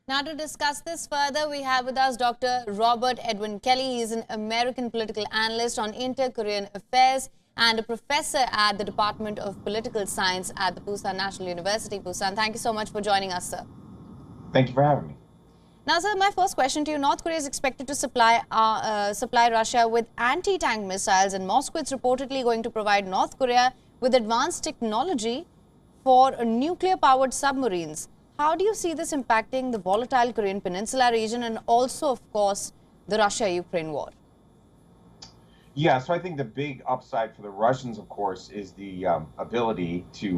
Now to discuss this further, we have with us Dr. Robert Edwin Kelly. He is an American political analyst on inter-Korean affairs and a professor at the Department of Political Science at the Pusan National University. Pusan, thank you so much for joining us, sir. Thank you for having me. Now, sir, my first question to you. North Korea is expected to supply Russia with anti-tank missiles, and Moscow is reportedly going to provide North Korea with advanced technology for nuclear-powered submarines. How do you see this impacting the volatile Korean Peninsula region and also, of course, the Russia-Ukraine war? Yeah, so I think the big upside for the Russians, of course, is the ability to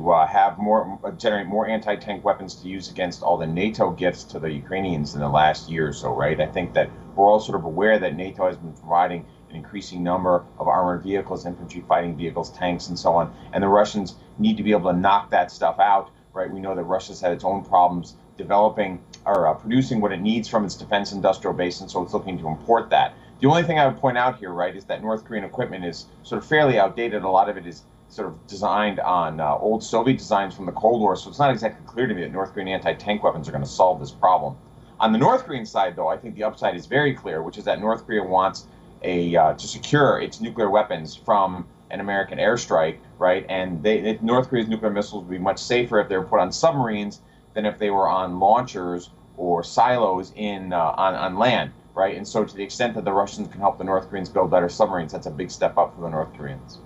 generate more anti-tank weapons to use against all the NATO gifts to the Ukrainians in the last year or so, right? I think that we're all sort of aware that NATO has been providing an increasing number of armored vehicles, infantry fighting vehicles, tanks, and so on, and the Russians need to be able to knock that stuff out, right? We know that Russia's had its own problems developing or producing what it needs from its defense industrial base, and so it's looking to import that. The only thing I would point out here, right, is that North Korean equipment is sort of fairly outdated. A lot of it is sort of designed on old Soviet designs from the Cold War, so it's not exactly clear to me that North Korean anti-tank weapons are going to solve this problem. On the North Korean side, though, I think the upside is very clear, which is that North Korea wants to secure its nuclear weapons from an American airstrike, right? And North Korea's nuclear missiles would be much safer if they were put on submarines than if they were on launchers or silos on land. Right, and so to the extent that the Russians can help the North Koreans build better submarines, that's a big step up for the North Koreans.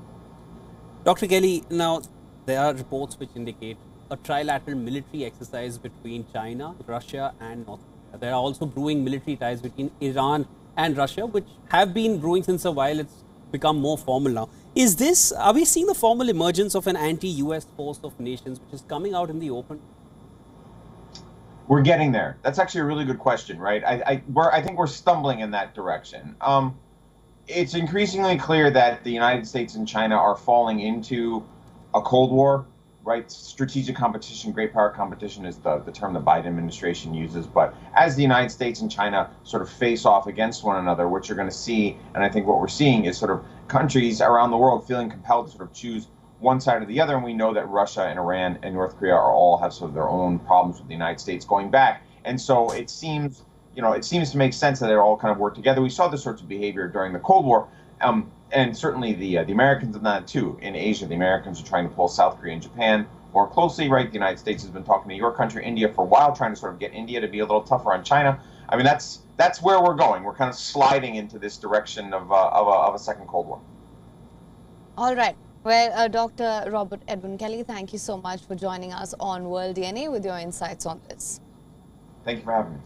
Dr. Kelly, now there are reports which indicate a trilateral military exercise between China, Russia and North Korea. There are also brewing military ties between Iran and Russia, which have been brewing since a while. It's become more formal now. Are we seeing the formal emergence of an anti-US force of nations which is coming out in the open? We're getting there. That's actually a really good question, right? I think we're stumbling in that direction. It's increasingly clear that the United States and China are falling into a Cold War, right? Strategic competition, great power competition is the term the Biden administration uses. But as the United States and China sort of face off against one another, what you're going to see, and I think what we're seeing is sort of countries around the world feeling compelled to sort of choose one side or the other, and we know that Russia and Iran and North Korea all have sort of their own problems with the United States going back, and so it seems to make sense that they all kind of work together. We saw this sorts of behavior during the Cold War, and certainly the Americans have done that too. In Asia, the Americans are trying to pull South Korea and Japan more closely, right? The United States has been talking to your country, India, for a while, trying to sort of get India to be a little tougher on China. I mean, that's where we're going. We're kind of sliding into this direction of a second Cold War. All right. Well, Dr. Robert Edwin Kelly, thank you so much for joining us on World DNA with your insights on this. Thank you for having me.